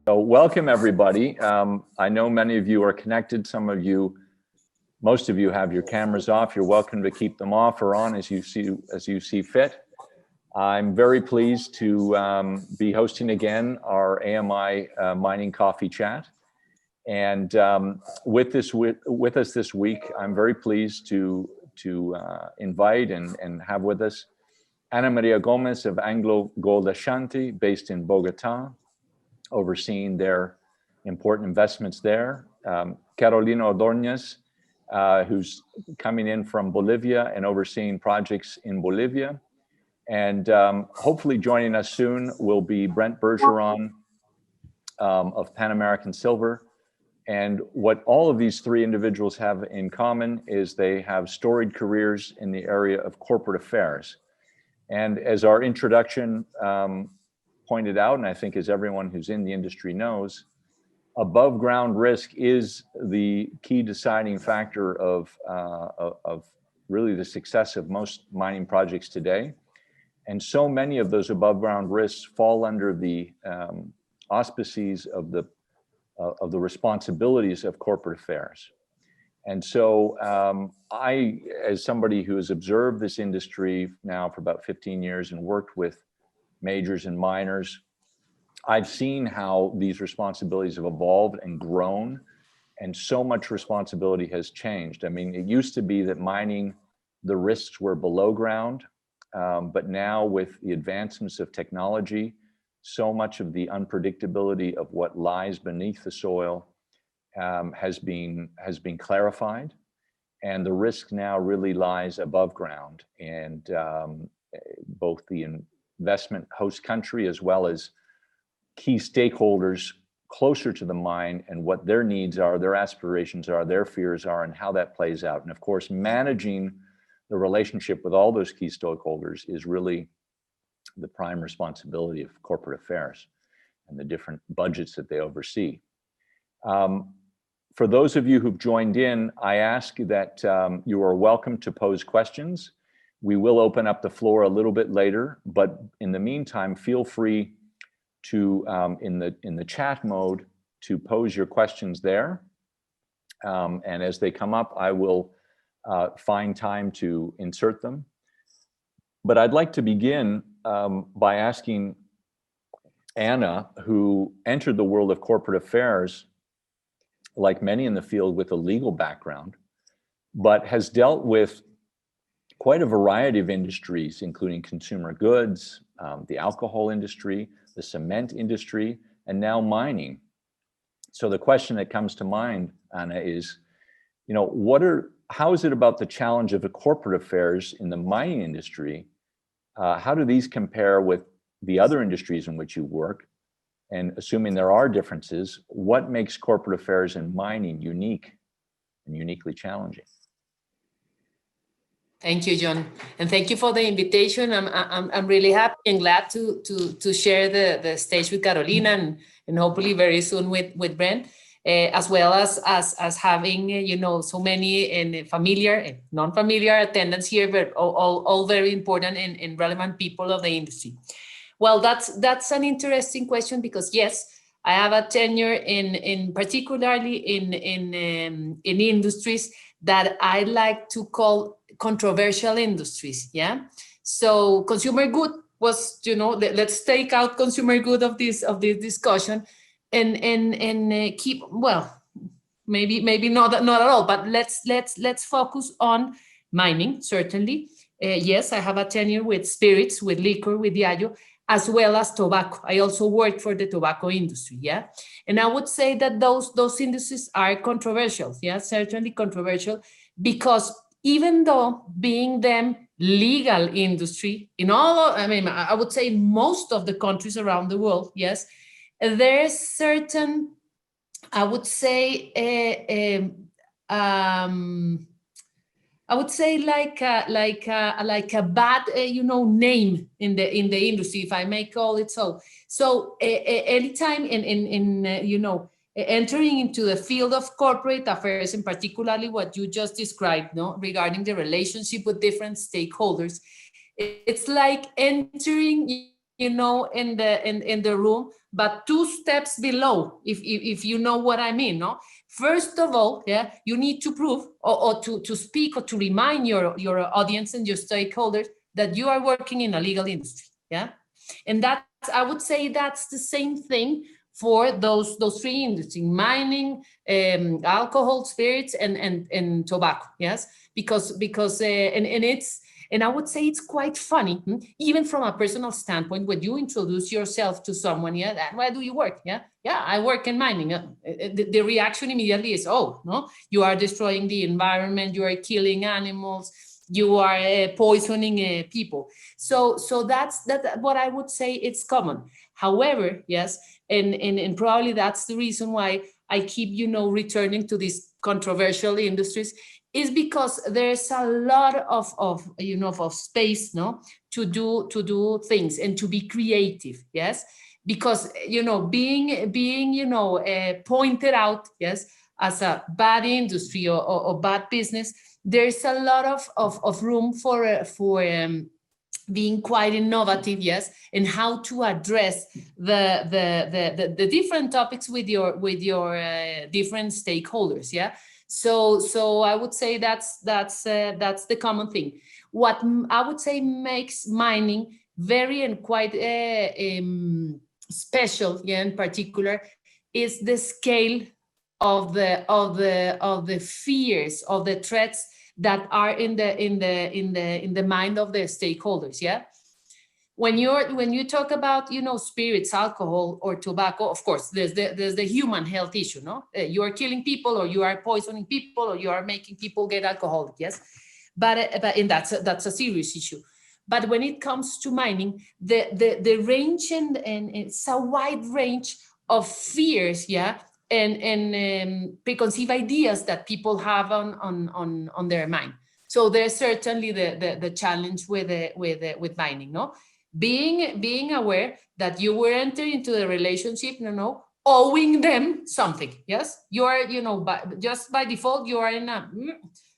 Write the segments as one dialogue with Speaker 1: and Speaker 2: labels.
Speaker 1: So welcome everybody. I know many of you are connected. Most of you have your cameras off. You're welcome to keep them off or on as you see fit. I'm very pleased to be hosting again our AMI Mining Coffee Chat. And with us this week, I'm very pleased to invite and have with us María Gómez of Anglo Gold Ashanti, based in Bogota, overseeing their important investments there. Carolina Ordonez, who's coming in from Bolivia and overseeing projects in Bolivia. And hopefully joining us soon will be Brent Bergeron of Pan American Silver. And what all of these three individuals have in common is they have storied careers in the area of corporate affairs. And as our introduction pointed out, and I think as everyone who's in the industry knows, above ground risk is the key deciding factor of really the success of most mining projects today. And so many of those above ground risks fall under the auspices of the responsibilities of corporate affairs. And so I, as somebody who has observed this industry now for about 15 years and worked with majors and miners, I've seen how these responsibilities have evolved and grown, and so much responsibility has changed. I mean, it used to be that mining, the risks were below ground, but now with the advancements of technology, so much of the unpredictability of what lies beneath the soil has been clarified, and the risk now really lies above ground. And both the investment host country as well as key stakeholders closer to the mine and what their needs are, their aspirations are, their fears are, and how that plays out. And of course, managing the relationship with all those key stakeholders is really the prime responsibility of corporate affairs and the different budgets that they oversee. For those of you who've joined in, I ask that you are welcome to pose questions. We will open up the floor a little bit later, but in the meantime, feel free to, in the chat mode, to pose your questions there. And as they come up, I will find time to insert them. But I'd like to begin by asking Anna, who entered the world of corporate affairs, like many in the field, with a legal background, but has dealt with quite a variety of industries, including consumer goods, the alcohol industry, the cement industry, and now mining. So the question that comes to mind, Anna, is, you know, how is it about the challenge of the corporate affairs in the mining industry? How do these compare with the other industries in which you work? And assuming there are differences, what makes corporate affairs in mining unique and uniquely challenging?
Speaker 2: Thank you, John, and thank you for the invitation. I'm really happy and glad to share the stage with Carolina and hopefully very soon with Brent, as well as having so many and familiar and non-familiar attendants here, but all very important and relevant people of the industry. Well, that's an interesting question, because yes, I have a tenure in particularly in industries that I like to call controversial industries. Yeah. So consumer good was, let's take out consumer good of this discussion and keep, well, maybe not at all, but let's focus on mining. Certainly. Yes, I have a tenure with spirits, with liquor, with diallo, as well as tobacco. I also work for the tobacco industry, yeah? And I would say that those industries are controversial, yeah, certainly controversial, because even though being them legal industry in I would say most of the countries around the world, yes, there's certain, I would say, like a bad, name in the industry, if I may call it so. So anytime entering into the field of corporate affairs, and particularly what you just described, regarding the relationship with different stakeholders, it's like entering, in the room, but 2 steps below, if you know what I mean, no? First of all, yeah, you need to prove or to speak or to remind your audience and your stakeholders that you are working in a legal industry, yeah? And that's, I would say that's the same thing for those 3 industries: mining, alcohol, spirits, and tobacco, yes? Because and I would say it's quite funny, even from a personal standpoint, when you introduce yourself to someone, yeah, where do you work? Yeah, I work in mining. The reaction immediately is, oh, no, you are destroying the environment, you are killing animals, you are poisoning people. So that's what I would say it's common. However, yes, and probably that's the reason why I keep, returning to these controversial industries, is because there's a lot of space, no, to do things and to be creative, yes, because being pointed out, yes, as a bad industry or bad business, there's a lot of room for being quite innovative, yes, and how to address the different topics with your different stakeholders, yeah. So I would say that's the common thing. What I would say makes mining very and quite special, yeah, in particular, is the scale of the fears, of the threats that are in the mind of the stakeholders, yeah. When you talk about spirits, alcohol, or tobacco, of course there's the human health issue, no? You are killing people, or you are poisoning people, or you are making people get alcoholic, yes, but and that's a serious issue. But when it comes to mining, the range and it's a wide range of fears, yeah, and preconceived ideas that people have on their mind. So there's certainly the challenge with mining, no? Being aware that you will enter into the relationship, owing them something. Yes, you are, just by default, you are in a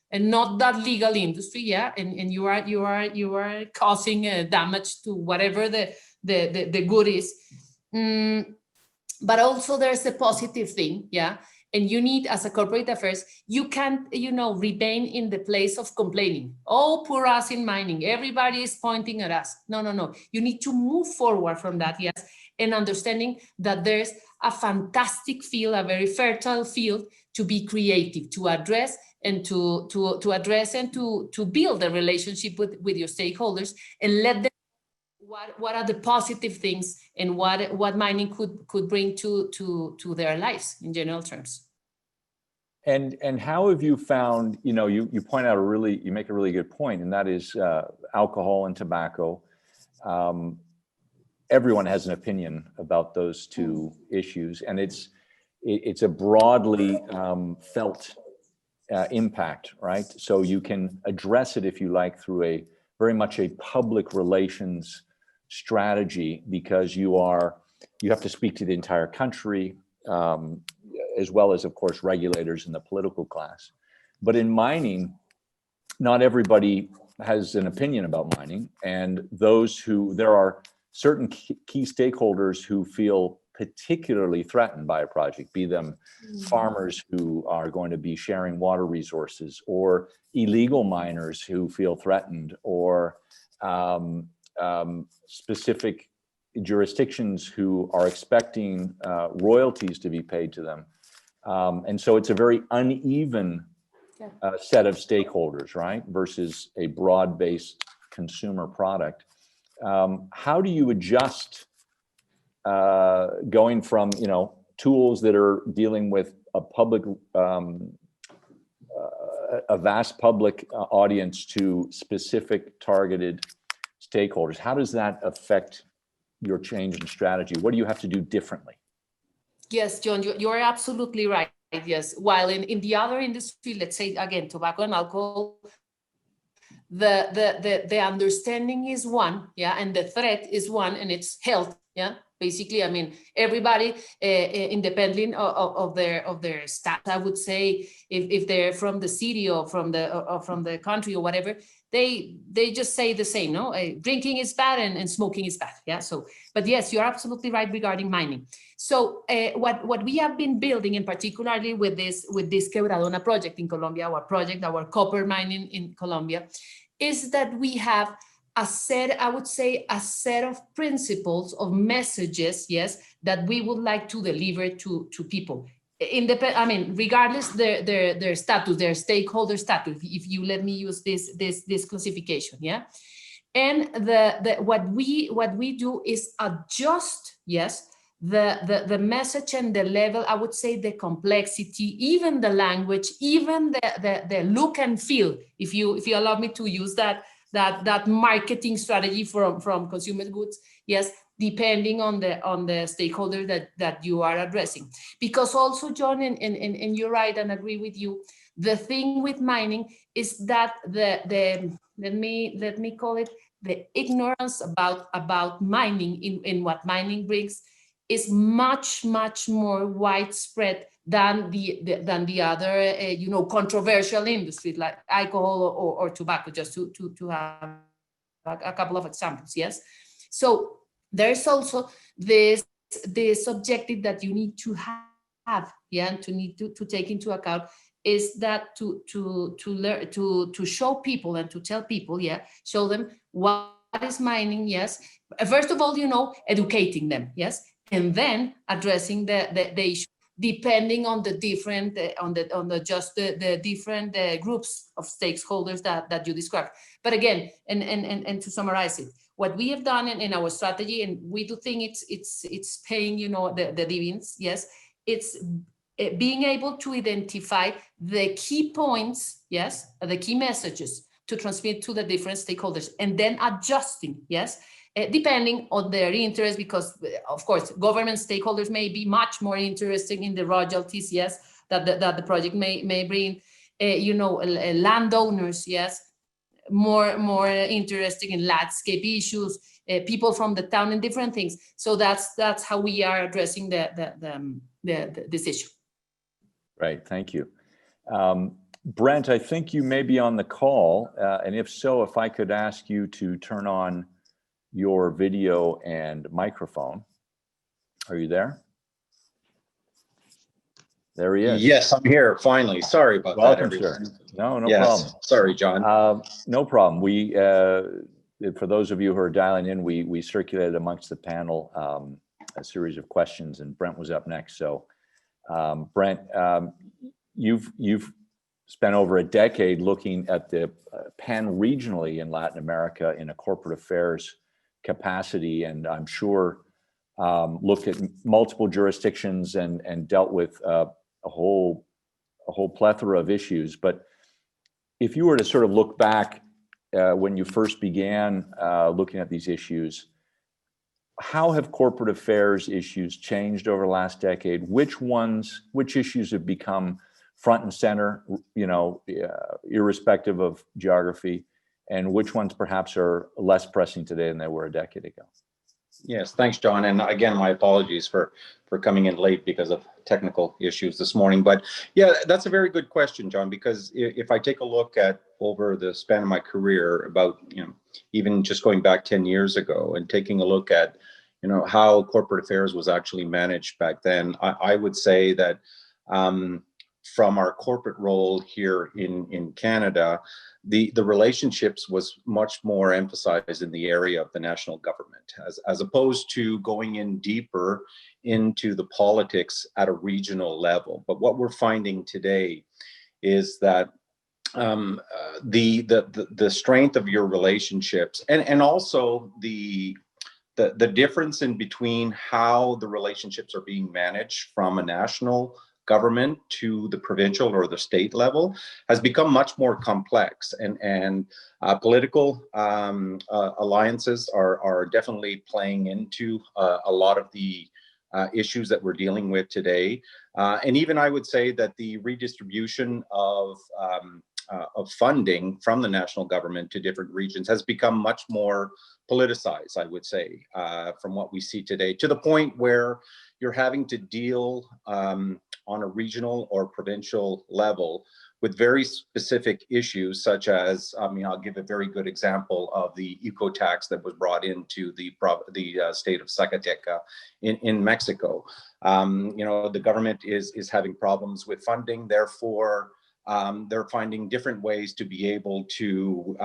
Speaker 2: and not that legal industry, yeah, and you are causing damage to whatever the good is. But also there's a positive thing, yeah. And you need, as a corporate affairs, you can't, remain in the place of complaining. Oh, poor us in mining. Everybody is pointing at us. No. You need to move forward from that, yes. And understanding that there's a fantastic field, a very fertile field to be creative, to address and to address and to build a relationship with your stakeholders and let them what are the positive things and what mining could bring to their lives in general terms.
Speaker 1: And how have you found, you point out you make a really good point, and that is alcohol and tobacco. Everyone has an opinion about those 2 issues, and it's a broadly felt impact, right? So you can address it, if you like, through very much a public relations strategy, because you have to speak to the entire country, as well as, of course, regulators in the political class. But in mining, not everybody has an opinion about mining, and there are certain key stakeholders who feel particularly threatened by a project, be them farmers who are going to be sharing water resources, or illegal miners who feel threatened, or specific jurisdictions who are expecting royalties to be paid to them. And so it's a very uneven set of stakeholders, right? Versus a broad-based consumer product. How do you adjust going from, tools that are dealing with a vast public audience to specific targeted stakeholders? How does that affect your change in strategy? What do you have to do differently?
Speaker 2: Yes, John, you're absolutely right. Yes, while in the other industry, let's say again, tobacco and alcohol, the understanding is one, yeah, and the threat is one, and it's health, yeah, Basically, I mean, everybody, independent of their status, I would say, if they're from the city or from the country or whatever, they just say the same, no? Drinking is bad and smoking is bad, yeah? So, but yes, you're absolutely right regarding mining. So what we have been building, and particularly with this Quebradona project in Colombia, our copper mining in Colombia, is that we have a set of principles, of messages, yes, that we would like to deliver to people. Regardless their status, their stakeholder status, if you let me use this classification, yeah. And what we do is adjust, yes, the message and the level, I would say the complexity, even the language, even the look and feel, if you allow me to use that marketing strategy from consumer goods, yes, depending on the stakeholder that you are addressing. Because also, John, and you're right, and agree with you, the thing with mining is that the let me call it the ignorance about mining in what mining brings is much more widespread than the other controversial industries like alcohol or tobacco, just to have a couple of examples. Yes, so there's also this objective that you need to have, yeah, and to take into account, is that to learn to show people and to tell people, yeah, show them what is mining, yes, first of all, educating them, yes, and then addressing the issue depending on the different the different groups of stakeholders that you described. But again, and to summarize it, what we have done in our strategy, and we do think it's paying the dividends, yes, it's being able to identify the key points, yes, the key messages to transmit to the different stakeholders, and then adjusting, yes, depending on their interest, because of course government stakeholders may be much more interested in the royalties, yes, that the project may bring, landowners, yes, more interested in landscape issues, people from the town and different things. So that's how we are addressing this issue.
Speaker 1: Right, thank you. Brent, I think you may be on the call, and if so, if I could ask you to turn on your video and microphone. Are you there? There he is.
Speaker 3: Yes, I'm here, finally. Sorry about that, everyone.
Speaker 1: Sir. No problem.
Speaker 3: Sorry, John.
Speaker 1: No problem. We, for those of you who are dialing in, we circulated amongst the panel a series of questions, and Brent was up next. So, Brent, you've spent over a decade looking at the pan-regionally in Latin America in a corporate affairs capacity, and I'm sure looked at multiple jurisdictions and dealt with a whole plethora of issues. But if you were to sort of look back when you first began looking at these issues, how have corporate affairs issues changed over the last decade? Which issues have become front and center, irrespective of geography, and which ones perhaps are less pressing today than they were a decade ago?
Speaker 3: Yes, thanks, John. And again, my apologies for coming in late because of technical issues this morning. But yeah, that's a very good question, John, because if I take a look at over the span of my career, about, even just going back 10 years ago and taking a look at, how corporate affairs was actually managed back then, I would say that from our corporate role here in Canada, the relationships was much more emphasized in the area of the national government, as opposed to going in deeper into the politics at a regional level. But what we're finding today is that the strength of your relationships, and also the difference in between how the relationships are being managed from a national government to the provincial or the state level has become much more complex, and political alliances are definitely playing into a lot of the issues that we're dealing with today. And even I would say that the redistribution of funding from the national government to different regions has become much more politicized, I would say, from what we see today, to the point where you're having to deal on a regional or provincial level with very specific issues, such as, I'll give a very good example of the eco tax that was brought into the state of Zacatecas in Mexico. The government is having problems with funding, therefore, they're finding different ways to be able to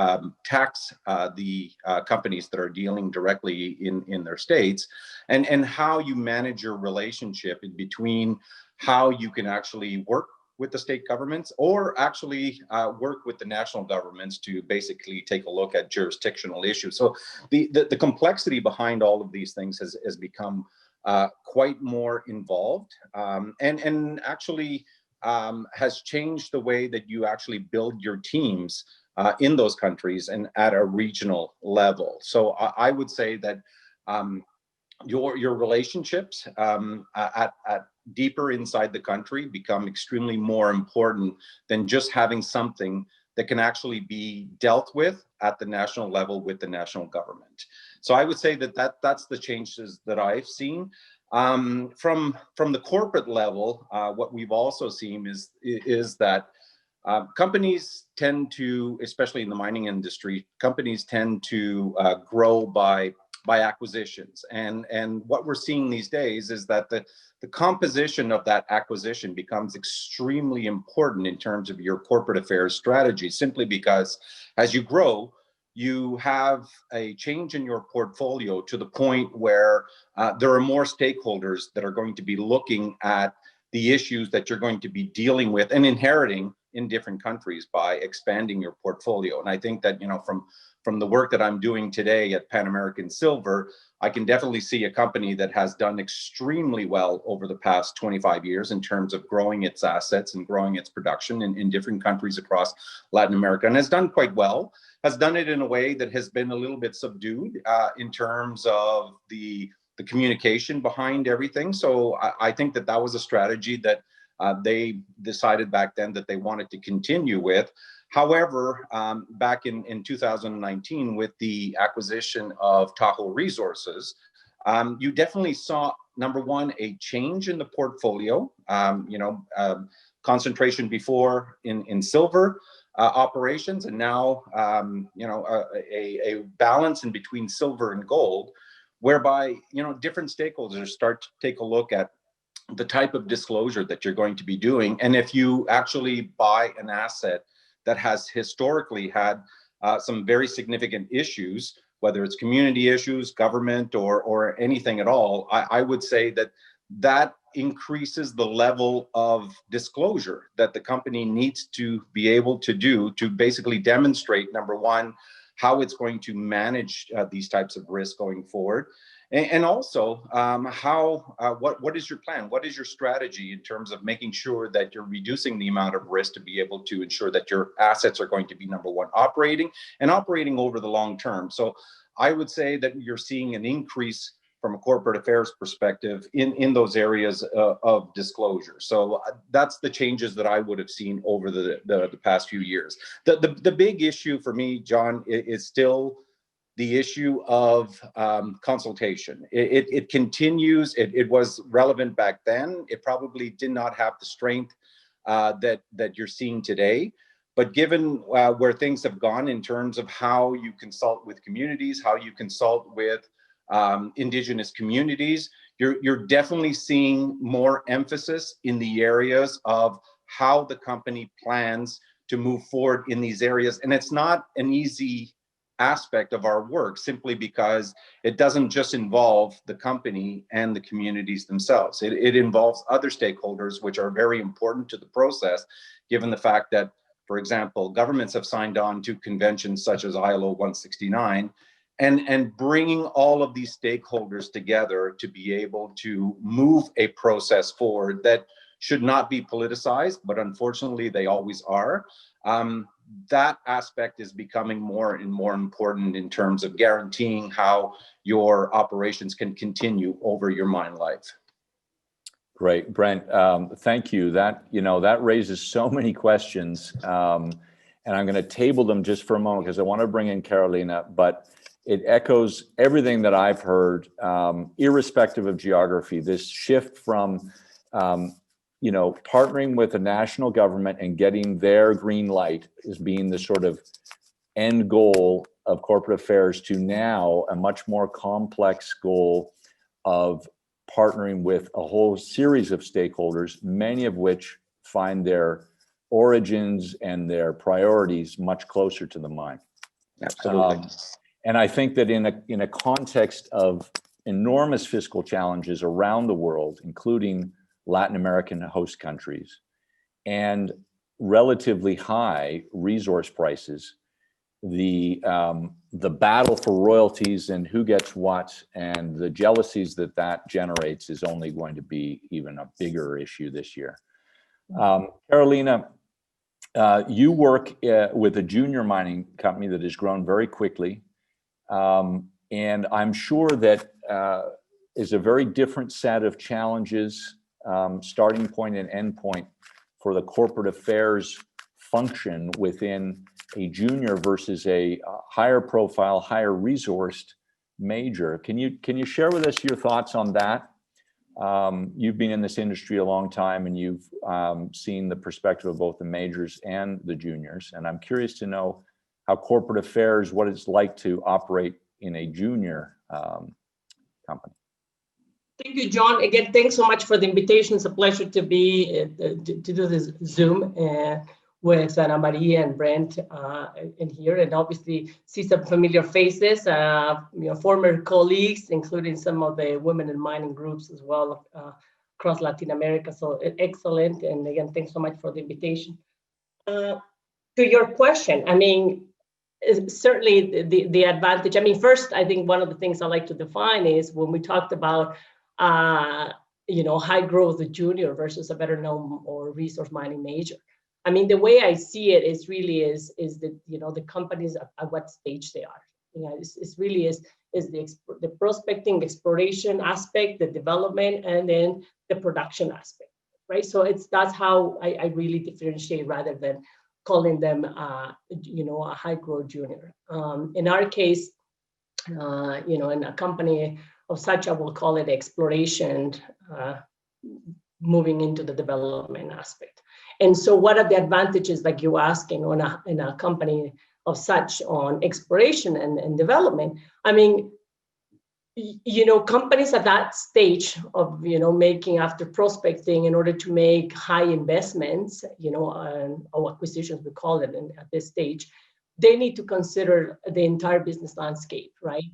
Speaker 3: tax the companies that are dealing directly in their states, and how you manage your relationship in between how you can actually work with the state governments or actually work with the national governments to basically take a look at jurisdictional issues. So the complexity behind all of these things has become quite more involved, and actually has changed the way that you actually build your teams in those countries and at a regional level. So I would say that your relationships at deeper inside the country become extremely more important than just having something that can actually be dealt with at the national level with the national government. So I would say that's the changes that I've seen. From the corporate level, what we've also seen is that companies tend to, especially in the mining industry, companies tend to grow by acquisitions. And what we're seeing these days is that the composition of that acquisition becomes extremely important in terms of your corporate affairs strategy, simply because as you grow, you have a change in your portfolio to the point where there are more stakeholders that are going to be looking at the issues that you're going to be dealing with and inheriting in different countries by expanding your portfolio. And I think that, from the work that I'm doing today at Pan American Silver, I can definitely see a company that has done extremely well over the past 25 years in terms of growing its assets and growing its production in different countries across Latin America, and has done quite well, has done it in a way that has been a little bit subdued in terms of the communication behind everything. So I think that was a strategy that they decided back then that they wanted to continue with. However, back in 2019, with the acquisition of Tahoe Resources, you definitely saw, number one, a change in the portfolio, concentration before in silver operations, and now, a balance in between silver and gold, whereby, different stakeholders start to take a look at the type of disclosure that you're going to be doing. And if you actually buy an asset that has historically had some very significant issues, whether it's community issues, government, or anything at all, I would say that increases the level of disclosure that the company needs to be able to do to basically demonstrate, number one, how it's going to manage these types of risks going forward. And also, what is your plan? What is your strategy in terms of making sure that you're reducing the amount of risk to be able to ensure that your assets are going to be, number one, operating over the long term? So I would say that you're seeing an increase from a corporate affairs perspective in those areas of disclosure. So that's the changes that I would have seen over the past few years. The big issue for me, John, is still the issue of consultation. It continues. It was relevant back then. It probably did not have the strength that you're seeing today. But given where things have gone in terms of how you consult with communities, how you consult with indigenous communities, you're definitely seeing more emphasis in the areas of how the company plans to move forward in these areas. And it's not an easy aspect of our work, simply because it doesn't just involve the company and the communities themselves. It involves other stakeholders, which are very important to the process, given the fact that, for example, governments have signed on to conventions such as ILO 169, and bringing all of these stakeholders together to be able to move a process forward that should not be politicized, but unfortunately they always are. That aspect is becoming more and more important in terms of guaranteeing how your operations can continue over your mine life.
Speaker 1: Great, Brent. Thank you. That raises so many questions. and I'm going to table them just for a moment because I want to bring in Carolina, but it echoes everything that I've heard, irrespective of geography, this shift from, partnering with a national government and getting their green light as being the sort of end goal of corporate affairs to now a much more complex goal of partnering with a whole series of stakeholders, many of which find their origins and their priorities much closer to the mine.
Speaker 3: Absolutely.
Speaker 1: And I think that in a context of enormous fiscal challenges around the world, including Latin American host countries, and relatively high resource prices, the battle for royalties and who gets what and the jealousies that generates is only going to be even a bigger issue this year. Carolina, you work with a junior mining company that has grown very quickly. And I'm sure that is a very different set of challenges, starting point and end point for the corporate affairs function within a junior versus a higher profile, higher resourced major. Can you share with us your thoughts on that? You've been in this industry a long time and you've seen the perspective of both the majors and the juniors. And I'm curious to know how corporate affairs, what it's like to operate in a junior company.
Speaker 4: Thank you, John. Again, thanks so much for the invitation. It's a pleasure to be to do this Zoom with Ana María and Brent in here, and obviously see some familiar faces, former colleagues, including some of the women in mining groups as well across Latin America. So excellent, and again, thanks so much for the invitation. To your question, I mean, certainly the advantage. I mean, first, I think one of the things I like to define is when we talked about high growth junior versus a better known or resource mining major. I mean, the way I see it is really is that, the companies at what stage they are. It's really is the prospecting, exploration aspect, the development, and then the production aspect, right? So that's how I really differentiate rather than calling them, a high growth junior. In our case, in a company of such, I will call it exploration, moving into the development aspect. And so what are the advantages, like you're asking, in a company of such on exploration and development? I mean, companies at that stage of, making after prospecting in order to make high investments, or acquisitions, we call it at this stage, they need to consider the entire business landscape, right?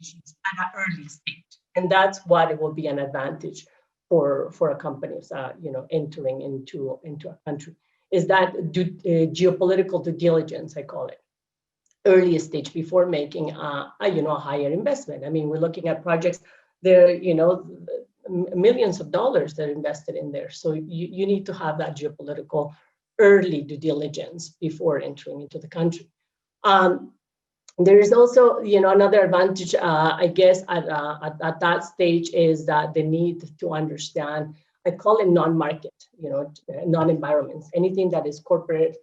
Speaker 4: At an early stage. And that's what it will be an advantage for a company, entering into a country, is that geopolitical due diligence, I call it, earliest stage before making a higher investment. I mean, we're looking at projects there, millions of dollars that are invested in there. So you need to have that geopolitical early due diligence before entering into the country. There is also, another advantage, I guess, at that stage is that the need to understand, I call it non-market, non-environments, anything that is corporate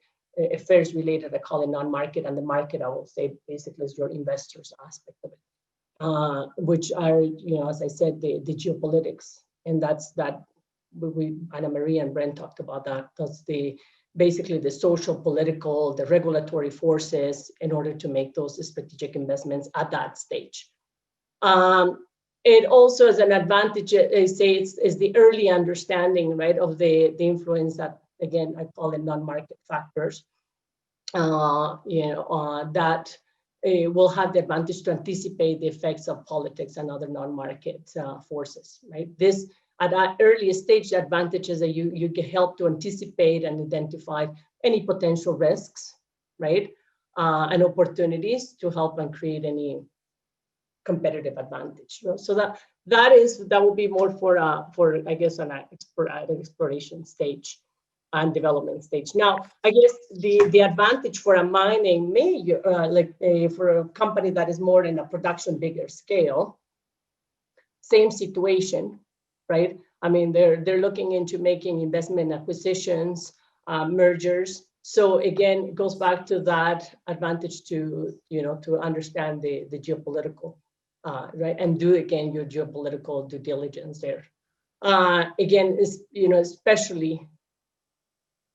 Speaker 4: affairs related, I call it non-market, and the market, I will say, basically is your investors aspect of it, which are, as I said, the geopolitics, and that's that. Ana María and Brent talked about that. That's basically the social, political, the regulatory forces in order to make those strategic investments at that stage. It also is an advantage, I say, is the early understanding, right, of the influence that, again, I call it non-market factors, that will have the advantage to anticipate the effects of politics and other non-market forces, right? This, at that earliest stage, the advantage is that you get help to anticipate and identify any potential risks, right? And opportunities to help and create any competitive advantage. So that will be more for I guess an exploration stage and development stage. Now, I guess the advantage for a mining major, for a company that is more in a production bigger scale, same situation. Right? I mean, they're looking into making investment acquisitions, mergers, So again, it goes back to that advantage to, to understand the geopolitical, right? And do again your geopolitical due diligence there. Again, is, especially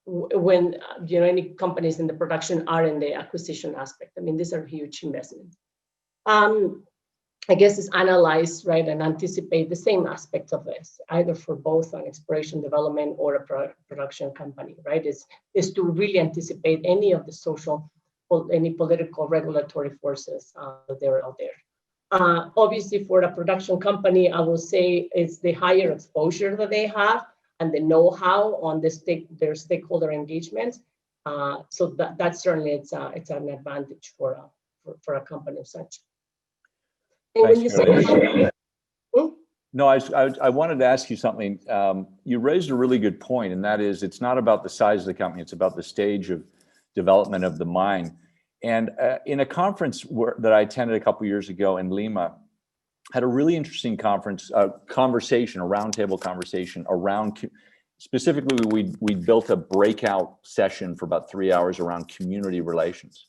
Speaker 4: when, any companies in the production are in the acquisition aspect. I mean, these are huge investments. I guess is analyze, right, and anticipate the same aspects of this, either for both an exploration development or a production company, right? Is to really anticipate any of the social, or any political regulatory forces that are out there. Obviously, for a production company, I will say it's the higher exposure that they have and the know-how on their stakeholder engagement. So that certainly it's an advantage for a company of such.
Speaker 1: Thanks, María. No, I wanted to ask you something. You raised a really good point, and that is it's not about the size of the company, it's about the stage of development of the mine. And in a conference that I attended a couple of years ago in Lima, had a really interesting conversation, a roundtable conversation around, specifically we built a breakout session for about 3 hours around community relations.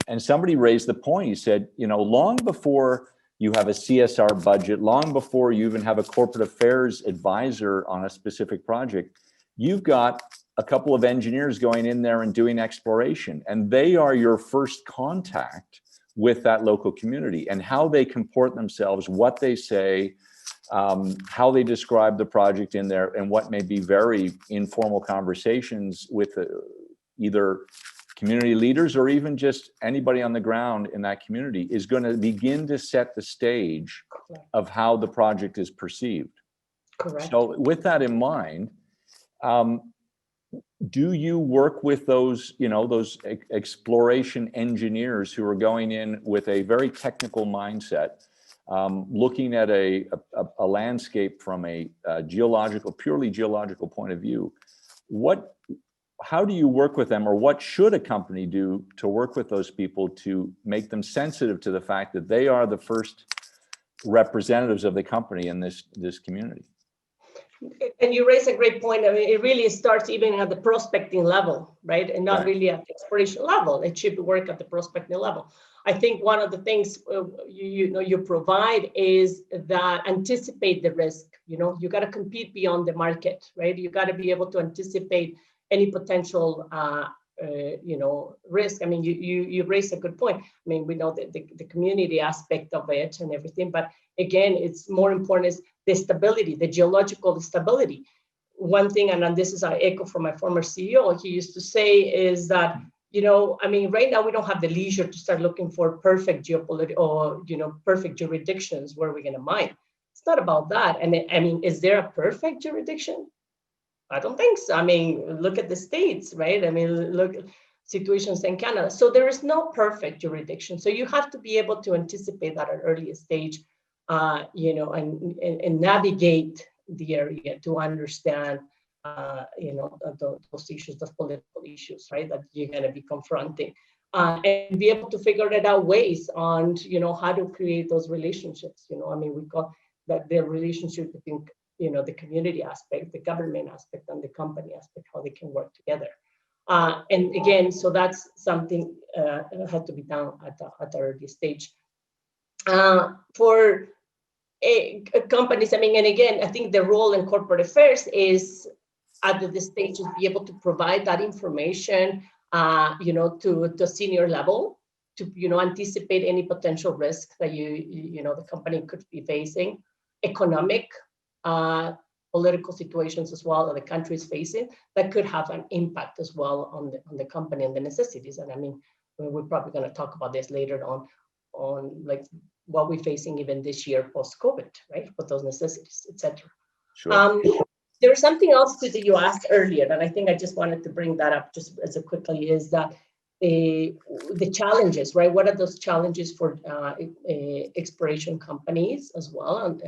Speaker 1: And somebody raised the point, he said, long before you have a CSR budget, long before you even have a corporate affairs advisor on a specific project, you've got a couple of engineers going in there and doing exploration, and they are your first contact with that local community and how they comport themselves, what they say, how they describe the project in there, and what may be very informal conversations with either community leaders or even just anybody on the ground in that community is going to begin to set the stage of how the project is perceived.
Speaker 4: Correct.
Speaker 1: So with that in mind, do you work with those, those exploration engineers who are going in with a very technical mindset, looking at a landscape from a purely geological point of view? How do you work with them, or what should a company do to work with those people to make them sensitive to the fact that they are the first representatives of the company in this community?
Speaker 4: And you raise a great point. I mean, it really starts even at the prospecting level, right? And not really at the exploration level. It should work at the prospecting level. I think one of the things you provide is that anticipate the risk. You got to compete beyond the market, right? You got to be able to anticipate any potential risk. I mean, you raise a good point. I mean, we know that the community aspect of it and everything, but again, it's more important is the stability, the geological stability. One thing, and this is an echo from my former CEO, he used to say is that, I mean, right now we don't have the leisure to start looking for perfect geopolitical or, perfect jurisdictions where we're going to mine. It's not about that. And I mean, is there a perfect jurisdiction? I don't think so. I mean, look at the States, right? I mean, look at situations in Canada. So there is no perfect jurisdiction. So you have to be able to anticipate that at an early stage, and navigate the area to understand, those issues, those political issues, right, that you're going to be confronting, and be able to figure it out ways on, how to create those relationships. I mean, we call that the relationship between the community aspect, the government aspect, and the company aspect, how they can work together. And again, so that's something that had to be done at the early stage. For companies, I mean, and again, I think the role in corporate affairs is at the stage to be able to provide that information, to the senior level, to anticipate any potential risk that the company could be facing, economic, political situations as well that the country is facing that could have an impact as well on the company and the necessities. And I mean, we're probably going to talk about this later on like what we're facing even this year post-COVID, right? With those necessities, etc.
Speaker 1: Sure.
Speaker 4: There's something else that you asked earlier, and I think I just wanted to bring that up just as quickly, is that the challenges, right? What are those challenges for exploration companies as well, and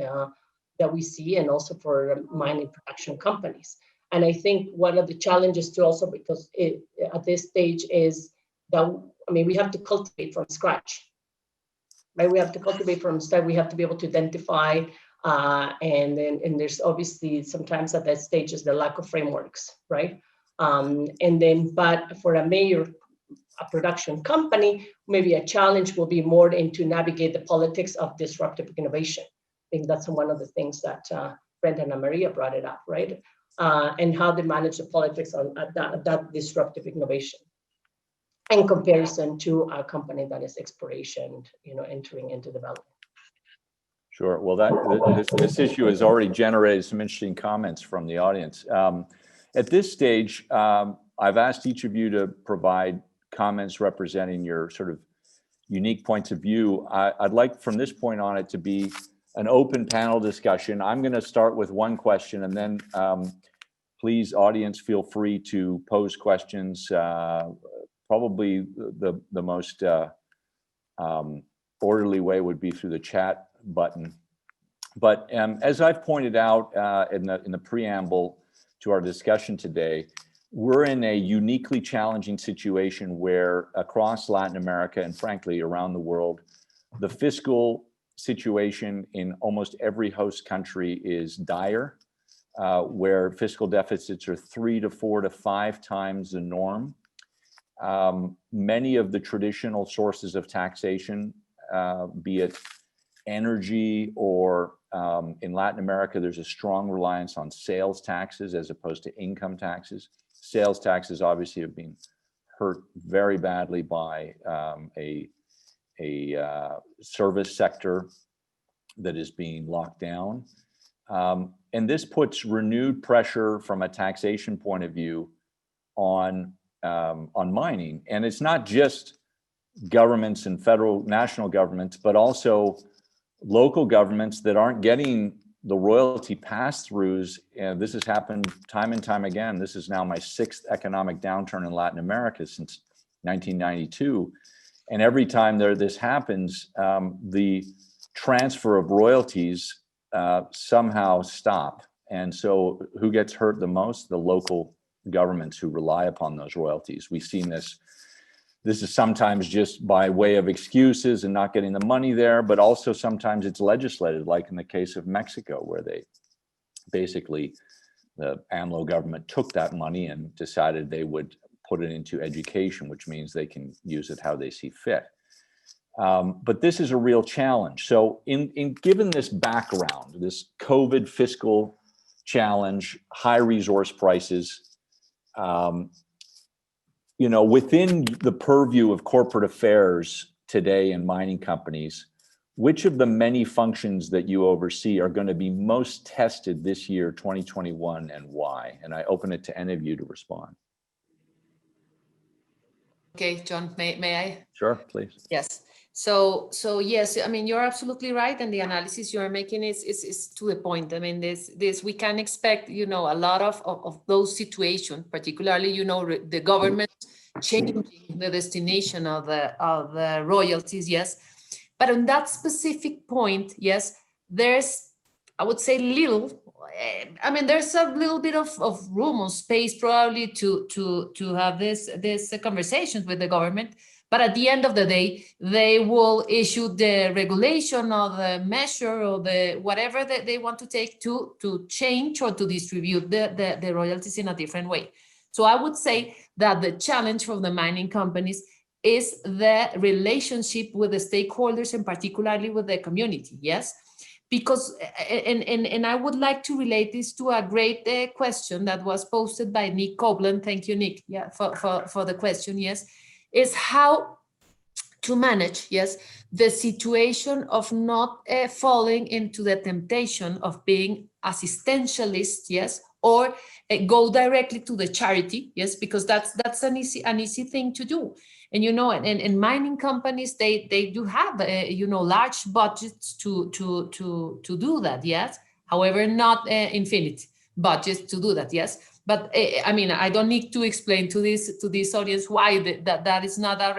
Speaker 4: that we see, and also for mining production companies? And I think one of the challenges too, also because at this stage, is that, I mean, we have to cultivate from scratch. Right? We have to cultivate from start. We have to be able to identify, and there's obviously sometimes at that stage is the lack of frameworks, right? But for a production company, maybe a challenge will be more into navigate the politics of disruptive innovation. I think that's one of the things that Brent and María brought it up, right? And how they manage the politics on that disruptive innovation in comparison to a company that is exploration, entering into development.
Speaker 1: Sure. Well, this issue has already generated some interesting comments from the audience. At this stage, I've asked each of you to provide comments representing your sort of unique points of view. I'd like from this point on it to be an open panel discussion. I'm going to start with one question, and then please, audience, feel free to pose questions. Probably the most orderly way would be through the chat button. But as I've pointed out in the preamble to our discussion today, we're in a uniquely challenging situation where across Latin America and frankly around the world, the fiscal situation in almost every host country is dire, where fiscal deficits are 3 to 4 to 5 times the norm. Many of the traditional sources of taxation, be it energy or in Latin America, there's a strong reliance on sales taxes as opposed to income taxes. Sales taxes obviously have been hurt very badly by a service sector that is being locked down. And this puts renewed pressure from a taxation point of view on mining. And it's not just governments and national governments, but also local governments that aren't getting the royalty pass-throughs. And this has happened time and time again. This is now my 6th economic downturn in Latin America since 1992. And every time this happens, the transfer of royalties somehow stop. And so who gets hurt the most? The local governments who rely upon those royalties. We've seen this. This is sometimes just by way of excuses and not getting the money there, but also sometimes it's legislated, like in the case of Mexico, where they basically, the Anglo government took that money and decided they would put it into education, which means they can use it how they see fit. But this is a real challenge. So given this background, this COVID fiscal challenge, high resource prices, within the purview of corporate affairs today in mining companies, which of the many functions that you oversee are going to be most tested this year, 2021, and why? And I open it to any of you to respond.
Speaker 2: Okay, John, may I?
Speaker 1: Sure, please.
Speaker 2: Yes. So yes, I mean, you're absolutely right. And the analysis you're making is to the point. I mean, this we can expect, a lot of those situations, particularly, the government changing the destination of the royalties. Yes. But on that specific point, yes, there's, I would say, there's a little bit of room or space probably to have this conversations with the government. But at the end of the day, they will issue the regulation or the measure or the whatever that they want to take to change or to distribute the royalties in a different way. So I would say that the challenge for the mining companies is the relationship with the stakeholders and particularly with the community, yes? Because, and I would like to relate this to a great question that was posted by Nick Copeland. Thank you, Nick, for the question, yes. Is how to manage, yes, the situation of not falling into the temptation of being assistentialist, yes, or go directly to the charity, yes, because that's an easy thing to do. And and mining companies, they do have large budgets to do that, yes. However, not infinite budgets to do that, yes. But I mean, I don't need to explain to this audience why that is not a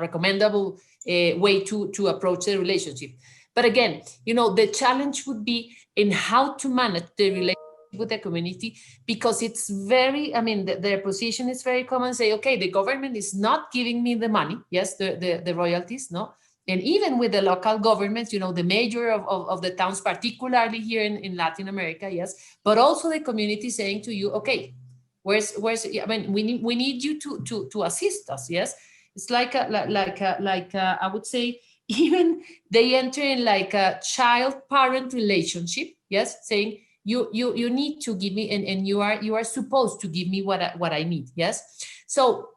Speaker 2: recommendable way to approach the relationship. But again, the challenge would be in how to manage the relationship with the community, because it's very, I mean, their position is very common. Say, okay, the government is not giving me the money, yes, the royalties, no. And even with the local governments, the mayor of the towns, particularly here in Latin America, yes, but also the community saying to you, okay, Where's I mean, we need you to assist us. Yes, it's like I would say, even they enter in like a child-parent relationship. Yes, saying you need to give me, and you are supposed to give me what I need. Yes, so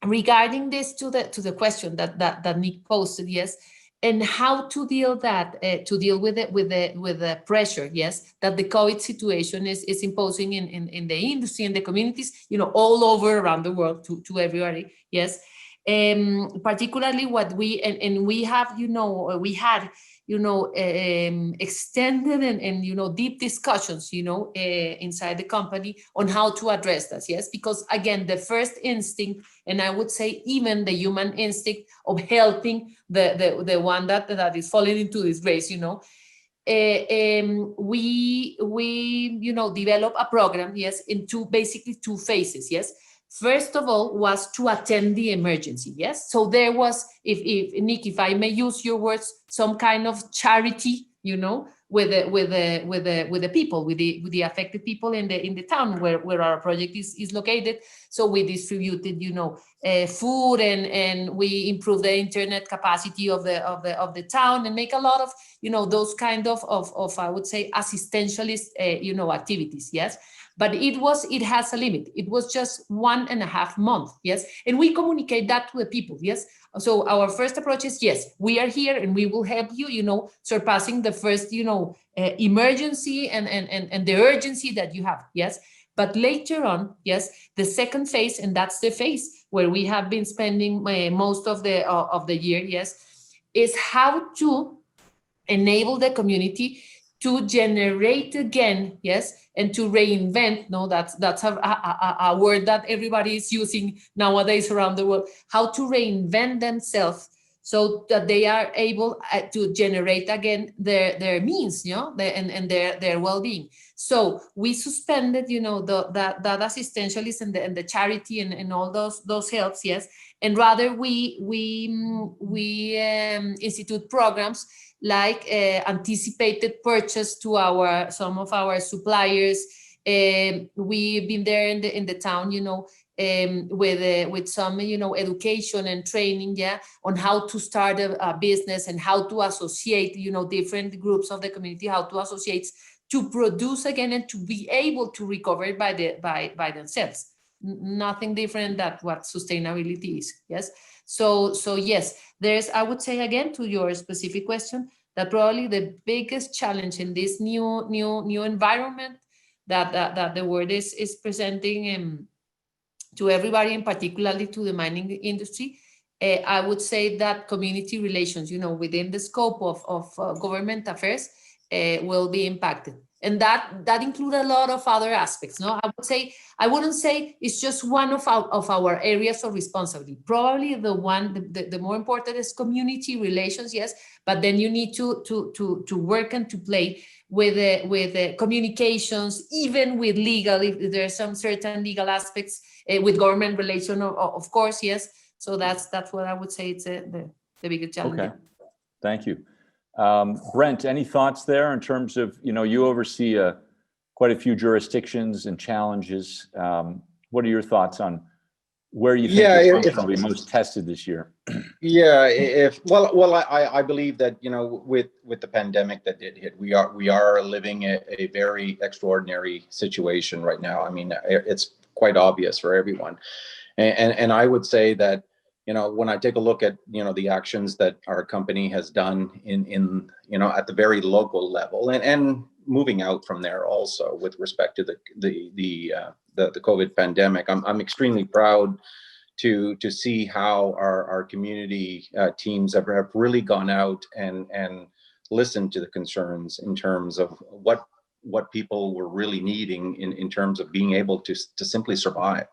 Speaker 2: regarding this to the question that Nick posted, yes, and how to deal with the pressure, yes, that the COVID situation is imposing in the industry and the communities, all over around the world to everybody, yes. Particularly what we have, we had, extended and deep discussions, inside the company on how to address this, yes, because again, the first instinct, and I would say even the human instinct of helping the one that is falling into this race, we develop a program, yes, in basically two phases, yes. First of all was to attend the emergency, yes. So there was, if Nick, if I may use your words, some kind of charity, with the people, with the affected people in the town where our project is located. So we distributed, food, and we improved the internet capacity of the town, and make a lot of, those kind of I would say assistentialist, activities, yes. But it has a limit. It was just 1.5 months, yes? And we communicate that to the people, yes? So our first approach is, yes, we are here and we will help you, surpassing the first, emergency and the urgency that you have, yes? But later on, yes, the second phase, and that's the phase where we have been spending most of the year, yes, is how to enable the community to generate again, yes, and to reinvent. No, that's a word that everybody is using nowadays around the world. How to reinvent themselves so that they are able to generate again their means, and their well-being. So we suspended, that assistentialism and the charity and all those helps, yes, and rather we institute programs like anticipated purchase to some of our suppliers. We've been there in the town, with some, education and training, yeah, on how to start a business and how to associate, different groups of the community, how to associate to produce again and to be able to recover by themselves. Nothing different than what sustainability is, yes. So yes, I would say again, to your specific question, that probably the biggest challenge in this new environment that the world is presenting to everybody, and particularly to the mining industry, I would say that community relations, within the scope of government affairs, will be impacted. And that includes a lot of other aspects. No, I wouldn't say it's just one of our areas of responsibility. Probably the more important is community relations, yes. But then you need to work and to play with the communications, even with legal, if there's some certain legal aspects, with government relation, of course, yes. So that's what I would say it's the biggest challenge.
Speaker 1: Okay, thank you. Brent, any thoughts there in terms of, you oversee quite a few jurisdictions and challenges. What are your thoughts on where you think your function will be most tested this year?
Speaker 3: Yeah, I believe that, with the pandemic that did hit, we are living a very extraordinary situation right now. I mean, it's quite obvious for everyone. And I would say that, when I take a look at, the actions that our company has done in at the very local level, and moving out from there also with respect to the COVID pandemic, I'm extremely proud to see how our community teams have really gone out and listened to the concerns in terms of what people were really needing in terms of being able to simply survive.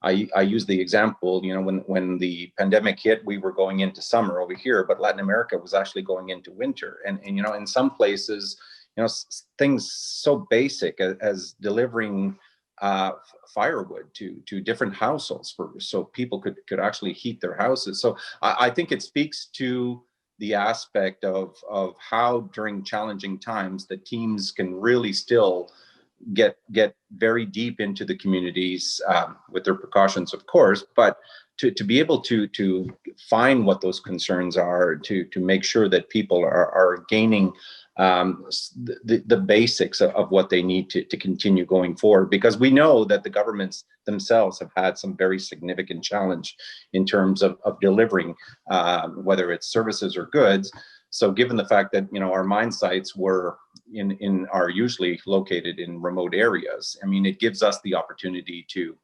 Speaker 3: I use the example, when the pandemic hit, we were going into summer over here, but Latin America was actually going into winter. And in some places, things so basic as delivering firewood to different households so people could actually heat their houses. So I think it speaks to the aspect of how during challenging times the teams can really still get very deep into the communities with their precautions, of course, but to be able to find what those concerns are, to make sure that people are gaining the basics of what they need to continue going forward, because we know that the governments themselves have had some very significant challenge in terms of delivering, whether it's services or goods. So given the fact that, our mine sites are usually located in remote areas, I mean, it gives us the opportunity to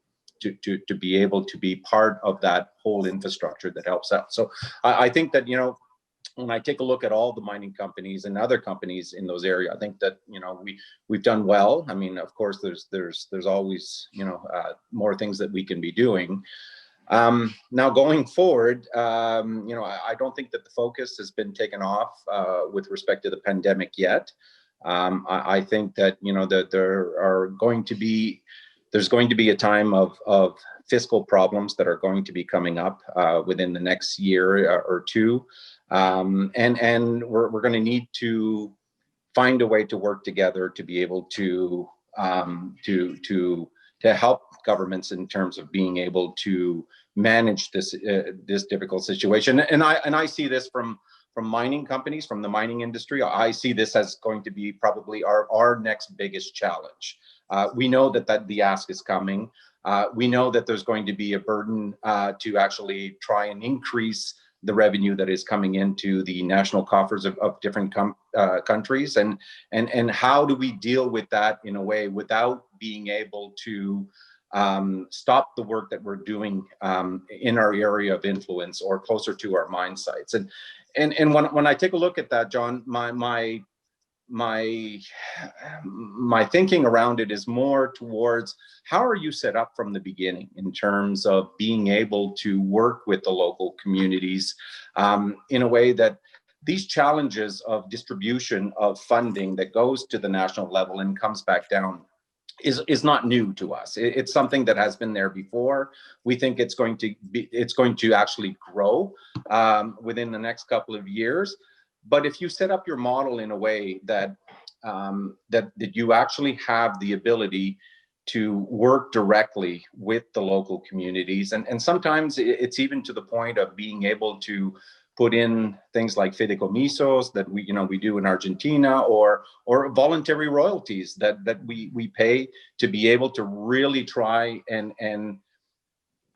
Speaker 3: be able to be part of that whole infrastructure that helps out. So I think that, when I take a look at all the mining companies and other companies in those areas, I think that, we've done well. I mean, of course, there's always, more things that we can be doing. Now going forward, I don't think that the focus has been taken off with respect to the pandemic yet. I think that, that there's going to be a time of fiscal problems that are going to be coming up within the next year or two. And we're going to need to find a way to work together to be able to help governments in terms of being able to manage this difficult situation. And I see this from mining companies, from the mining industry. I see this as going to be probably our next biggest challenge. We know that the ask is coming. We know that there's going to be a burden to actually try and increase the revenue that is coming into the national coffers of different countries, and how do we deal with that in a way without being able to stop the work that we're doing in our area of influence or closer to our mine sites. And when I take a look at that, John, my thinking around it is more towards how are you set up from the beginning in terms of being able to work with the local communities in a way that these challenges of distribution of funding that goes to the national level and comes back down is not new to us. It's something that has been there before. We think it's going to actually grow within the next couple of years. But if you set up your model in a way that that you actually have the ability to work directly with the local communities, and sometimes it's even to the point of being able to put in things like fideicomisos that we do in Argentina, or voluntary royalties that we pay to be able to really try and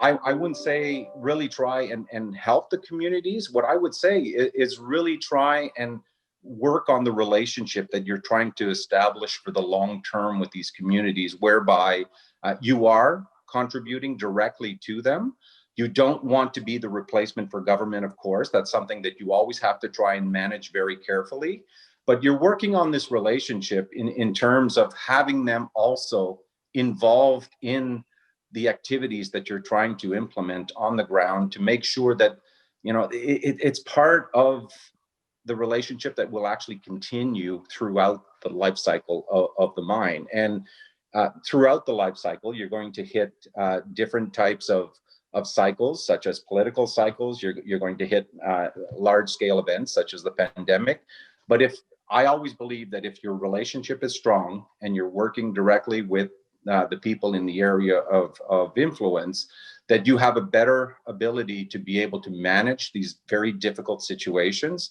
Speaker 3: I wouldn't say really try and help the communities. What I would say is really try and work on the relationship that you're trying to establish for the long term with these communities, whereby you are contributing directly to them. You don't want to be the replacement for government, of course. That's something that you always have to try and manage very carefully. But you're working on this relationship in terms of having them also involved in the activities that you're trying to implement on the ground, to make sure that it's part of the relationship that will actually continue throughout the life cycle of the mine. And throughout the life cycle, you're going to hit different types of cycles, such as political cycles. You're going to hit large scale events such as the pandemic. But I always believe that if your relationship is strong and you're working directly with the people in the area of influence, that you have a better ability to be able to manage these very difficult situations,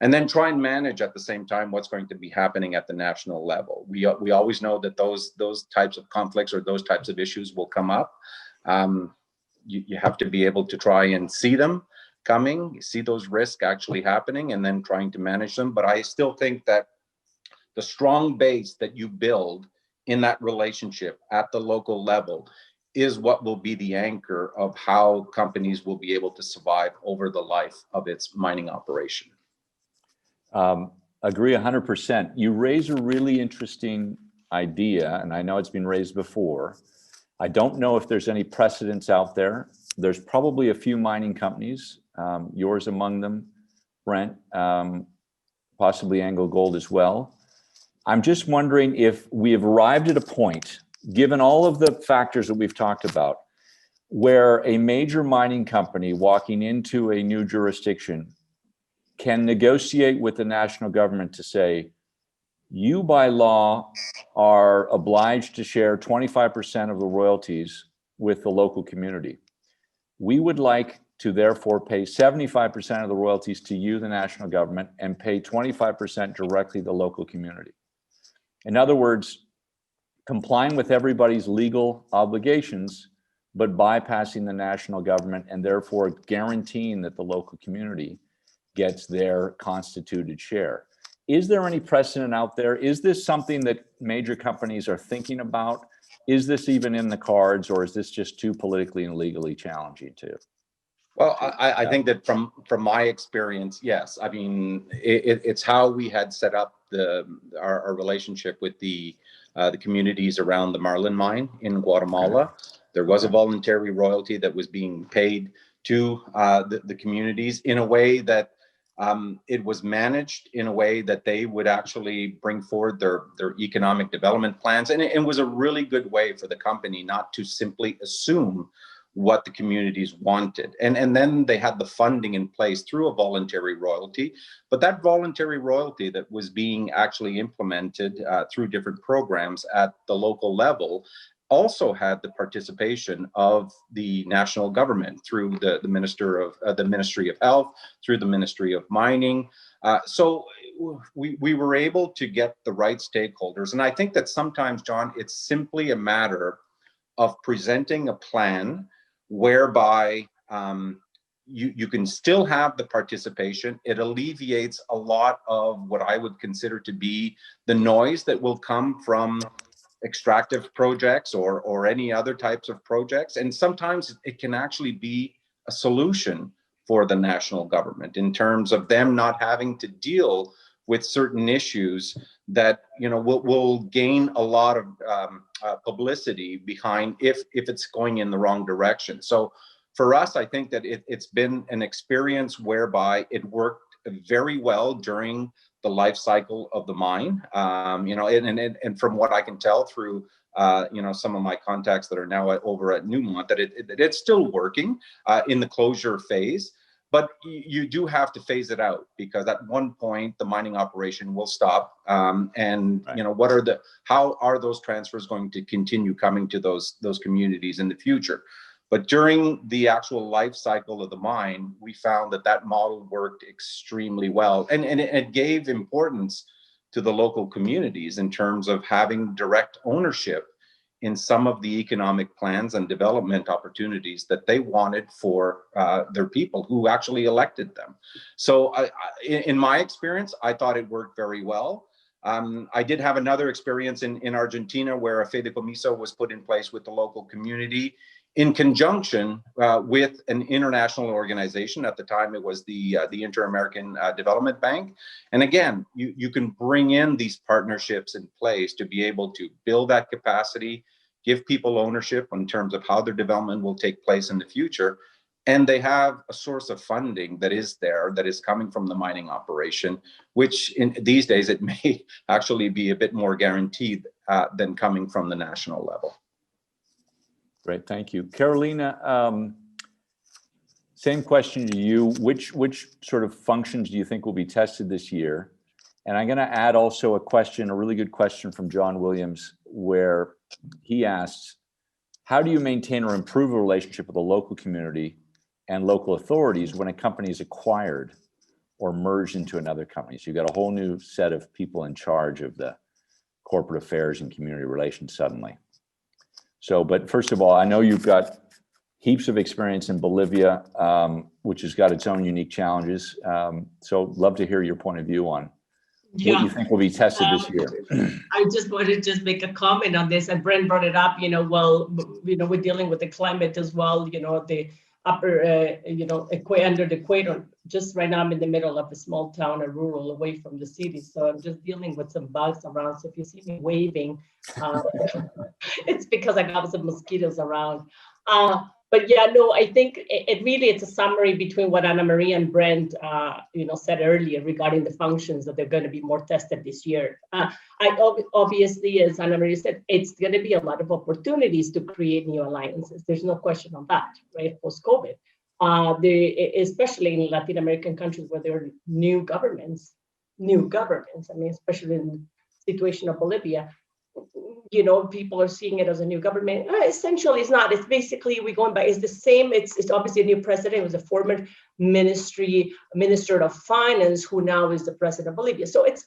Speaker 3: and then try and manage at the same time what's going to be happening at the national level. We always know that those types of conflicts or those types of issues will come up. You have to be able to try and see them coming, see those risks actually happening, and then trying to manage them. But I still think that the strong base that you build in that relationship at the local level is what will be the anchor of how companies will be able to survive over the life of its mining operation.
Speaker 1: Agree 100%. You raise a really interesting idea, and I know it's been raised before. I don't know if there's any precedents out there. There's probably a few mining companies, yours among them, Brent, possibly Anglo Gold as well. I'm just wondering if we have arrived at a point, given all of the factors that we've talked about, where a major mining company walking into a new jurisdiction can negotiate with the national government to say, You by law are obliged to share 25% of the royalties with the local community. We would like to therefore pay 75% of the royalties to you, the national government, and pay 25% directly to the local community. In other words, complying with everybody's legal obligations, but bypassing the national government and therefore guaranteeing that the local community gets their constituted share. Is there any precedent out there? Is this something that major companies are thinking about? Is this even in the cards, or is this just too politically and legally challenging too?
Speaker 3: Well, I think that from my experience, yes. I mean, it's how we had set up our relationship with the communities around the Marlin mine in Guatemala. There was a voluntary royalty that was being paid to the communities in a way that it was managed in a way that they would actually bring forward their economic development plans. And it was a really good way for the company not to simply assume what the communities wanted. And then they had the funding in place through a voluntary royalty. But that voluntary royalty that was being actually implemented through different programs at the local level also had the participation of the national government through the Ministry of Health, through the Ministry of Mining. So we were able to get the right stakeholders. And I think that sometimes, John, it's simply a matter of presenting a plan whereby you can still have the participation. It alleviates a lot of what I would consider to be the noise that will come from extractive projects or any other types of projects. And sometimes it can actually be a solution for the national government in terms of them not having to deal with certain issues that will gain a lot of publicity behind if it's going in the wrong direction. So for us, I think that it's been an experience whereby it worked very well during the life cycle of the mine. And from what I can tell through some of my contacts that are now over at Newmont, that it's still working in the closure phase. But you do have to phase it out, because at one point the mining operation will stop. And right. How are those transfers going to continue coming to those communities in the future? But during the actual life cycle of the mine, we found that model worked extremely well, and it gave importance to the local communities in terms of having direct ownership in some of the economic plans and development opportunities that they wanted for their people who actually elected them. So in my experience, I thought it worked very well. I did have another experience in Argentina where a fideicomiso was put in place with the local community in conjunction with an international organization. At the time, it was the Inter-American Development Bank. And again, you can bring in these partnerships in place to be able to build that capacity, give people ownership in terms of how their development will take place in the future. And they have a source of funding that is there, that is coming from the mining operation, which in these days, it may actually be a bit more guaranteed than coming from the national level.
Speaker 1: Great, thank you. Carolina, same question to you. Which sort of functions do you think will be tested this year? And I'm going to add also a really good question from John Williams, where he asks, how do you maintain or improve a relationship with the local community and local authorities when a company is acquired or merged into another company? So you've got a whole new set of people in charge of the corporate affairs and community relations suddenly. So, but first of all, I know you've got heaps of experience in Bolivia, which has got its own unique challenges. So love to hear your point of view on what you think will be tested this year.
Speaker 4: I just wanted to just make a comment on this, and Brent brought it up, we're dealing with the climate as well, the upper, under the equator. Just right now, I'm in the middle of a small town, a rural, away from the city. So I'm just dealing with some bugs around. So if you see me waving, it's because I got some mosquitoes around. But yeah, no, I think it's a summary between what Ana María and Brent, said earlier regarding the functions that they're going to be more tested this year. Obviously, as Ana María said, it's going to be a lot of opportunities to create new alliances. There's no question on that, right? Post-COVID, especially in Latin American countries where there are new governments. I mean, especially in situation of Bolivia, people are seeing it as a new government. Essentially, it's not. It's basically, we're going by, it's the same. It's obviously a new president. It was a former minister of finance who now is the president of Bolivia. So it's,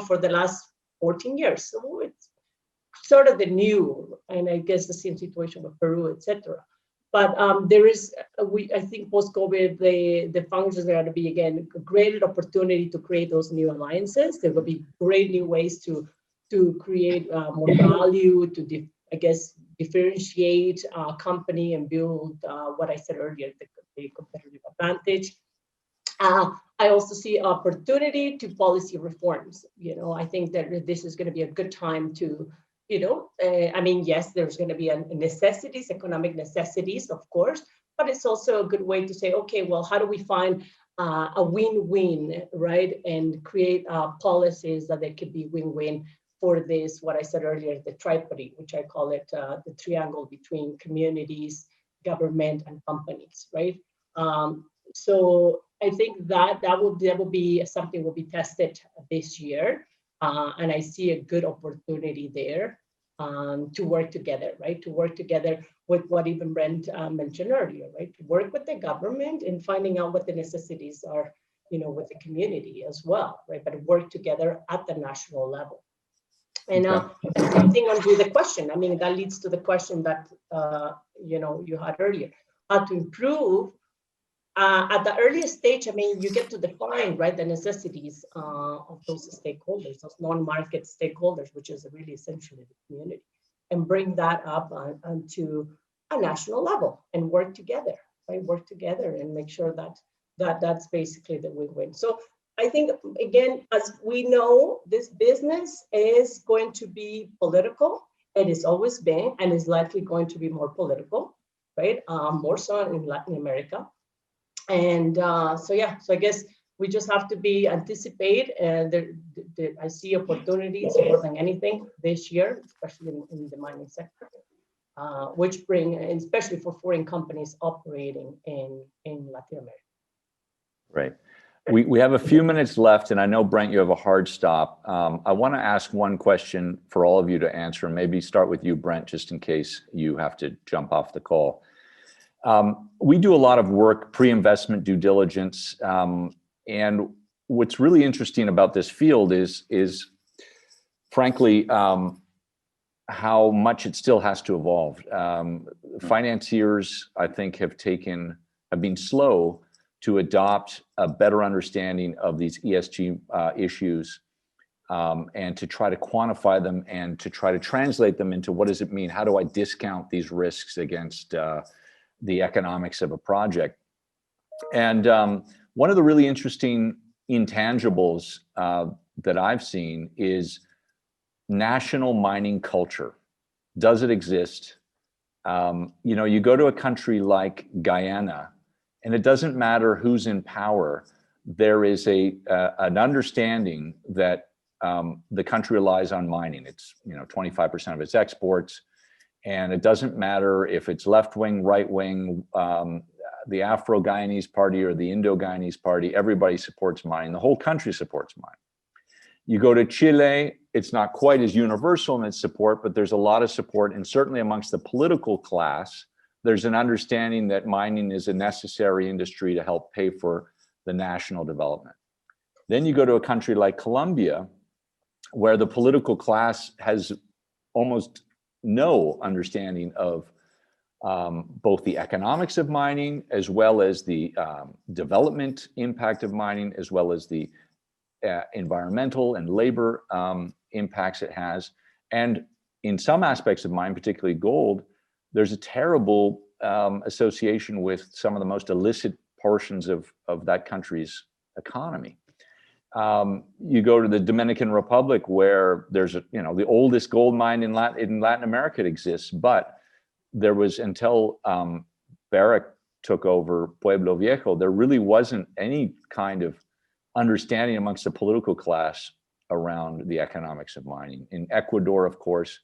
Speaker 4: for the last 14 years. So it's sort of the new, and I guess the same situation with Peru, etc. But there is, I think post-COVID, the functions are going to be, again, a great opportunity to create those new alliances. There will be great new ways to create more value, to, differentiate company and build what I said earlier, the competitive advantage. I also see opportunity to policy reforms. I think that this is going to be a good time to, yes, there's going to be necessities, economic necessities, of course, but it's also a good way to say, okay, well, how do we find a win-win, right? And create policies that they could be win-win for this, what I said earlier, the tripartite, which I call it the triangle between communities, government, and companies, right? So I think that will be something will be tested this year. And I see a good opportunity there to work together, right? To work together with what even Brent mentioned earlier, right? To work with the government and finding out what the necessities are, with the community as well, right? But work together at the national level. And the same thing on the question. That leads to the question that, you had earlier, how to improve. At the earliest stage, you get to define, right, the necessities of those stakeholders, those non-market stakeholders, which is really essentially the community, and bring that up onto a national level and work together, right? Work together and make sure that's basically the win-win. So I think, again, as we know, this business is going to be political. It has always been, and is likely going to be more political, right? More so in Latin America. And so I guess we just have to anticipate. I see opportunities more than anything this year, especially in the mining sector, which bring, especially for foreign companies operating in Latin America.
Speaker 1: Right. We have a few minutes left, and I know, Brent, you have a hard stop. I want to ask one question for all of you to answer, and maybe start with you, Brent, just in case you have to jump off the call. We do a lot of work, pre-investment due diligence, and what's really interesting about this field is frankly, how much it still has to evolve. Financiers, I think, have been slow to adopt a better understanding of these ESG issues, and to try to quantify them and to try to translate them into what does it mean? How do I discount these risks against the economics of a project? And one of the really interesting intangibles that I've seen is national mining culture. Does it exist? You go to a country like Guyana, and it doesn't matter who's in power. There is an understanding that the country relies on mining. It's 25% of its exports. And it doesn't matter if it's left-wing, right-wing, the Afro-Guyanese party or the Indo-Guyanese party, everybody supports mining. The whole country supports mining. You go to Chile, it's not quite as universal in its support, but there's a lot of support. And certainly amongst the political class, there's an understanding that mining is a necessary industry to help pay for the national development. Then you go to a country like Colombia, where the political class has almost no understanding of both the economics of mining, as well as the development impact of mining, as well as the environmental and labor impacts it has. And in some aspects of mining, particularly gold, there's a terrible association with some of the most illicit portions of that country's economy. You go to the Dominican Republic, where there's the oldest gold mine in Latin America exists, but there was, until Barrick took over Pueblo Viejo, there really wasn't any kind of understanding amongst the political class around the economics of mining. In Ecuador, of course,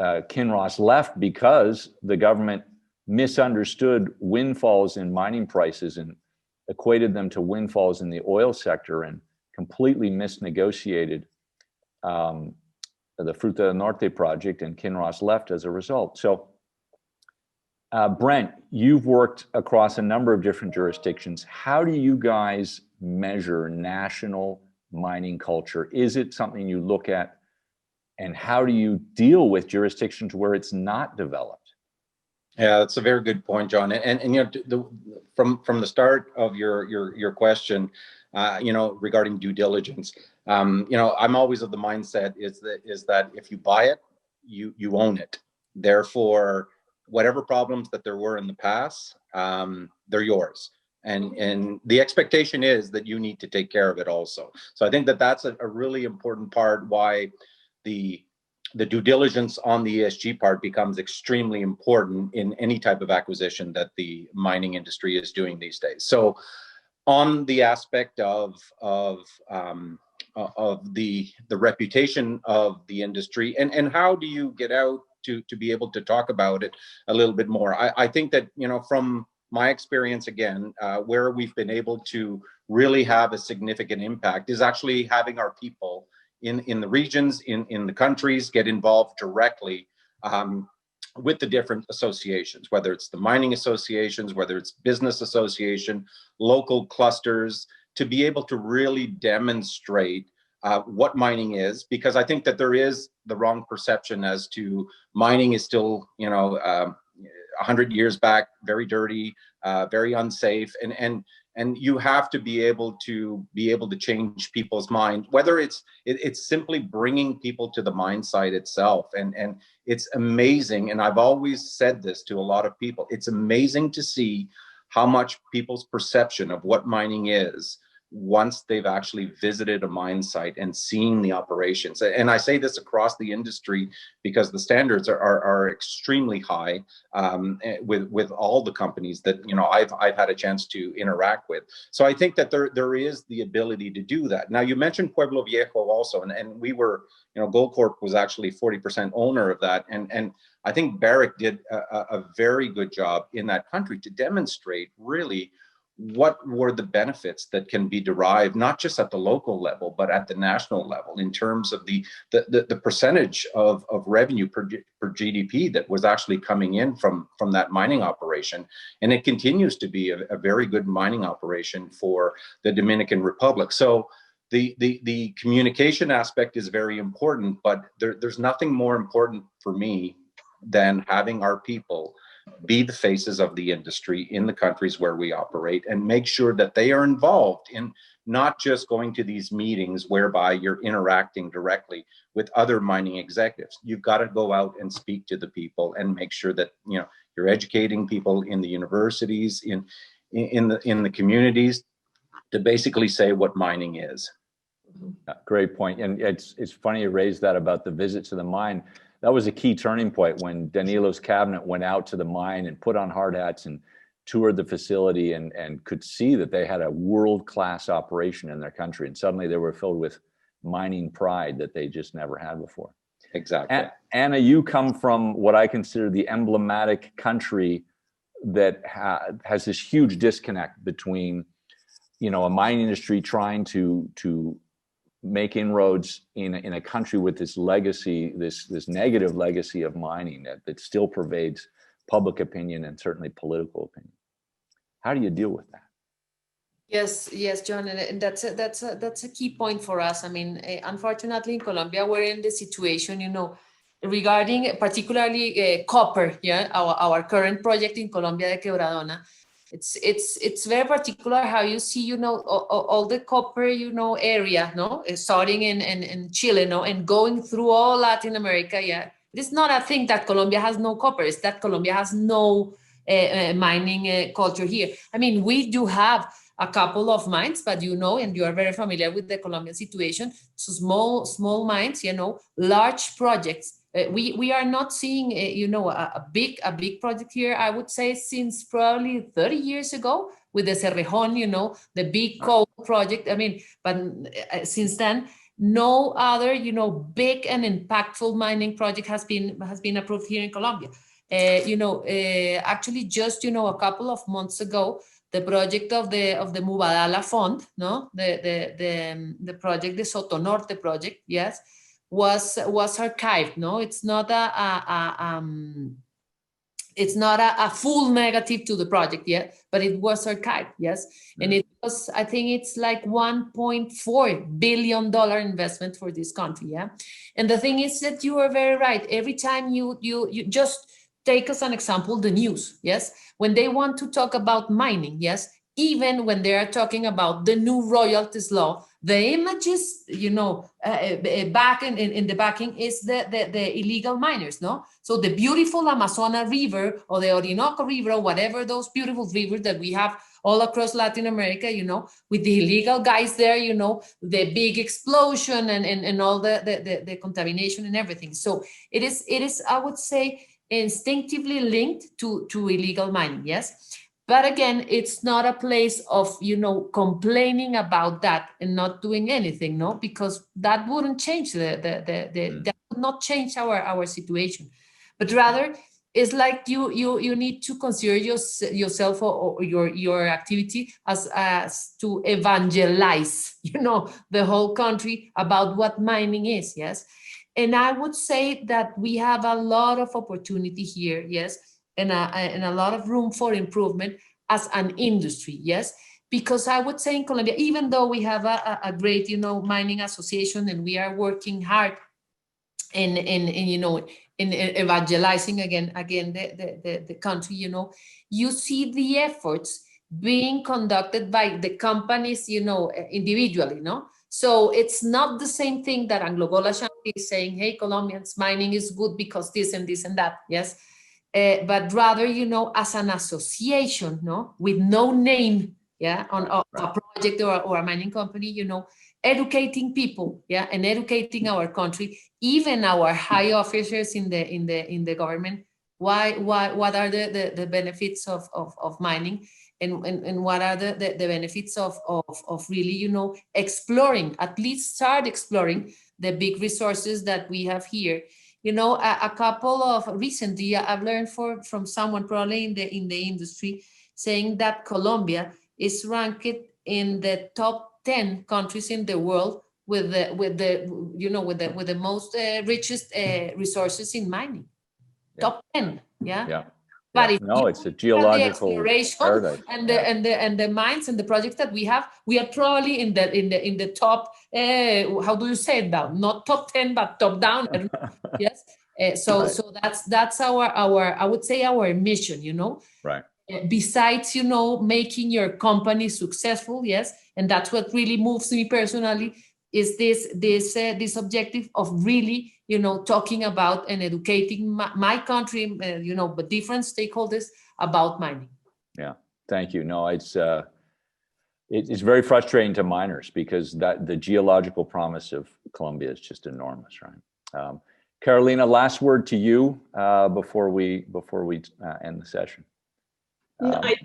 Speaker 1: Kinross left because the government misunderstood windfalls in mining prices and equated them to windfalls in the oil sector, and completely misnegotiated the Fruta del Norte project, and Kinross left as a result. So, Brent, you've worked across a number of different jurisdictions. How do you guys measure national mining culture? Is it something you look at? And how do you deal with jurisdictions where it's not developed?
Speaker 3: Yeah, that's a very good point, John. And you know, from the start of your question, you know, regarding due diligence, you know, I'm always of the mindset is that if you buy it, you own it. Therefore, whatever problems that there were in the past, they're yours. And the expectation is that you need to take care of it also. So I think that that's a really important part why the due diligence on the ESG part becomes extremely important in any type of acquisition that the mining industry is doing these days. So on the aspect of the reputation of the industry and how do you get out to be able to talk about it a little bit more? I think that, you know, from my experience, again, where we've been able to really have a significant impact is actually having our people in the regions, in the countries, get involved directly with the different associations, whether it's the mining associations, whether it's business association, local clusters, to be able to really demonstrate what mining is, because I think that there is the wrong perception as to mining is still, you know, 100 years back, very dirty, very unsafe, and you have to be able to change people's mind, whether it's simply bringing people to the mine site itself. And it's amazing, and I've always said this to a lot of people, it's amazing to see how much people's perception of what mining is once they've actually visited a mine site and seen the operations. And I say this across the industry because the standards are extremely high with all the companies that, you know, I've had a chance to interact with. So I think that there is the ability to do that. Now, you mentioned Pueblo Viejo also, and we were, you know, Goldcorp was actually 40% owner of that. And I think Barrick did a very good job in that country to demonstrate really what were the benefits that can be derived, not just at the local level, but at the national level, in terms of the percentage of revenue per GDP that was actually coming in from that mining operation. And it continues to be a very good mining operation for the Dominican Republic. So the communication aspect is very important, but there's nothing more important for me than having our people be the faces of the industry in the countries where we operate and make sure that they are involved in not just going to these meetings whereby you're interacting directly with other mining executives. You've got to go out and speak to the people and make sure that, you know, you're educating people in the universities, in the communities, to basically say what mining is.
Speaker 1: Great point. And it's funny you raised that about the visit to the mine. That was a key turning point when Danilo's cabinet went out to the mine and put on hard hats and toured the facility and could see that they had a world-class operation in their country. And suddenly they were filled with mining pride that they just never had before.
Speaker 3: Exactly.
Speaker 1: Anna, you come from what I consider the emblematic country that has this huge disconnect between, you know, a mining industry trying to make inroads in a country with this legacy, this negative legacy of mining that still pervades public opinion and certainly political opinion. How do you deal with that?
Speaker 2: Yes, John, and that's a key point for us. I mean, unfortunately, in Colombia, we're in the situation, you know, regarding particularly copper. Yeah, our current project in Colombia, the Quebradona. It's very particular how you see, you know, all the copper, you know, area, no, starting in Chile, no, and going through all Latin America. Yeah, it's not a thing that Colombia has no copper. It's that Colombia has no mining culture here. I mean, we do have a couple of mines, but you know, and you are very familiar with the Colombian situation. So small mines, you know, large projects. We are not seeing, you know, a big project here, I would say, since probably 30 years ago with the Cerrejón, you know, the big coal project. I mean, but since then, no other, you know, big and impactful mining project has been approved here in Colombia. You know, actually just, you know, a couple of months ago, the project of the Mubadala Fund, no, the project, the Soto Norte project, yes, was archived. No, it's not it's not a full negative to the project yet, but it was archived, yes. And it was, I think it's like $1.4 billion investment for this country, yeah. And the thing is that you are very right. Every time you just take as an example the news, yes. When they want to talk about mining, yes, even when they are talking about the new royalties law, the images, back in the backing is the illegal miners, no? So the beautiful Amazonas River or the Orinoco River or whatever those beautiful rivers that we have all across Latin America, with the illegal guys there, the big explosion and all the contamination and everything. So it is, I would say, instinctively linked to illegal mining, yes? But again, it's not a place of, complaining about that and not doing anything, no? Because that wouldn't change that would not change our situation. But rather, it's like you need to consider yourself or your activity as to evangelize, the whole country about what mining is, yes? And I would say that we have a lot of opportunity here, yes? And a lot of room for improvement as an industry, yes? Because I would say in Colombia, even though we have a great, mining association and we are working hard in evangelizing again the country, you see the efforts being conducted by the companies, individually, no? So it's not the same thing that Anglo Ashanti is saying, hey, Colombians, mining is good because this and this and that, yes? But rather, as an association, no, with no name, yeah, on a project or a mining company, educating people, yeah, and educating our country, even our high officers in the government. What are the benefits of mining, and what are the benefits of really, exploring, at least start exploring the big resources that we have here. A couple of recently, I've learned from someone probably in the industry saying that Colombia is ranked in the top 10 countries in the world with the most richest resources in mining. Yeah. Top 10, yeah.
Speaker 1: Yeah.
Speaker 2: But if
Speaker 1: it's a geological
Speaker 2: exploration and the mines and the projects that we have, we are probably in the top. How do you say it now? Not top 10, but top down. Yes. So that's our I would say our mission.
Speaker 1: Right.
Speaker 2: Besides making your company successful, yes, and that's what really moves me personally. Is this objective of really talking about and educating my country, but different stakeholders about mining.
Speaker 1: Yeah, thank you. No, it's very frustrating to miners because the geological promise of Colombia is just enormous, right? Carolina, last word to you before we end the session.
Speaker 4: I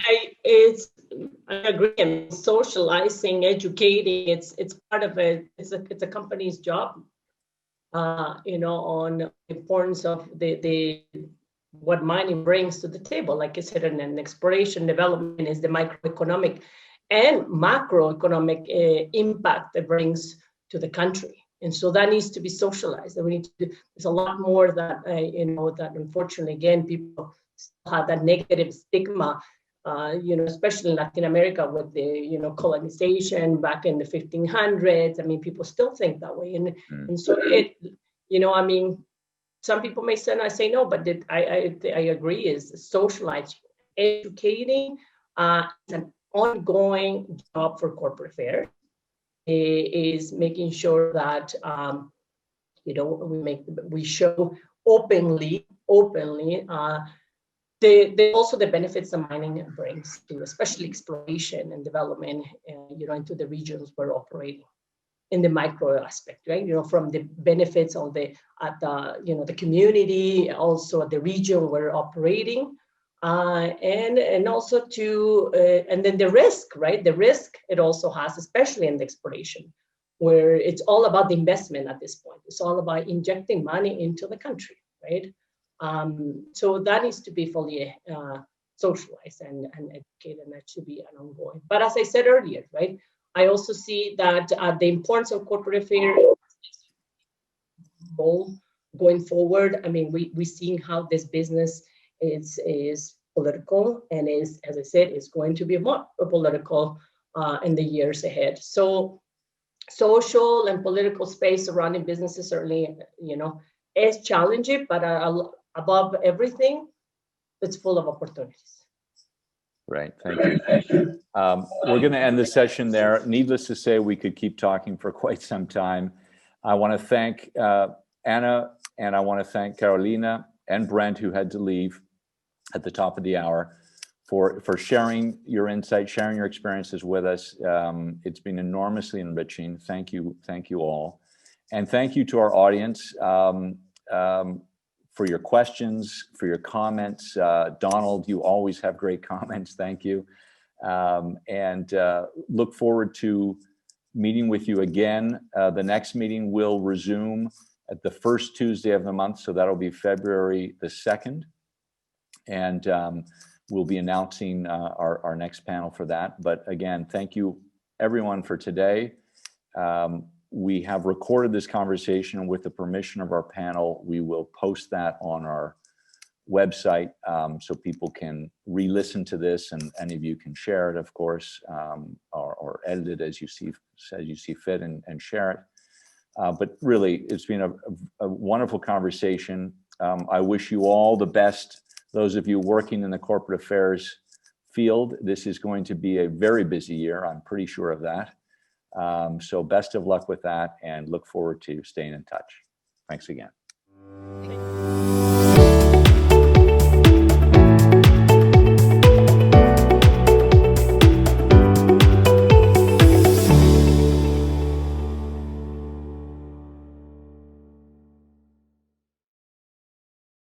Speaker 4: agree. And socializing, educating, it's part of it. It's a company's job. On the importance of the what mining brings to the table. Like I said, and exploration development is the microeconomic and macroeconomic impact that brings to the country. And so that needs to be socialized. And we need to do, there's a lot more that, that unfortunately, again, people still have that negative stigma, especially in Latin America with the, colonization back in the 1500s. I mean, people still think that way. And so some people may say, and I say no, but I agree, is socializing, educating, is an ongoing job for corporate affairs. Is making sure that we show openly also the benefits the mining brings to, especially exploration and development, into the regions we're operating in the micro aspect, right? From the benefits of the community, also at the region we're operating, and also and then the risk, right? The risk it also has, especially in the exploration, where it's all about the investment at this point. It's all about injecting money into the country, right? So that needs to be fully socialized and educated, and that should be an ongoing. But as I said earlier, right? I also see that the importance of corporate affairs role going forward. I mean, we're seeing how this business is political and is, as I said, is going to be more political in the years ahead. So social and political space surrounding businesses certainly, is challenging, but above everything, it's full of opportunities.
Speaker 1: Right, thank you. We're going to end the session there. Needless to say, we could keep talking for quite some time. I want to thank Anna, and I want to thank Carolina and Brent, who had to leave at the top of the hour, for sharing your insight, sharing your experiences with us. It's been enormously enriching. Thank you all. And thank you to our audience for your questions, for your comments. Donald, you always have great comments. Thank you. And look forward to meeting with you again. The next meeting will resume at the first Tuesday of the month, so that'll be February the 2nd. And we'll be announcing our next panel for that. But again, thank you everyone for today. We have recorded this conversation, and with the permission of our panel, we will post that on our website so people can re-listen to this, and any of you can share it, of course, or edit it as you see fit and share it. But really, it's been a wonderful conversation. I wish you all the best. Those of you working in the corporate affairs field, this is going to be a very busy year. I'm pretty sure of that. So best of luck with that, and look forward to staying in touch. Thanks again.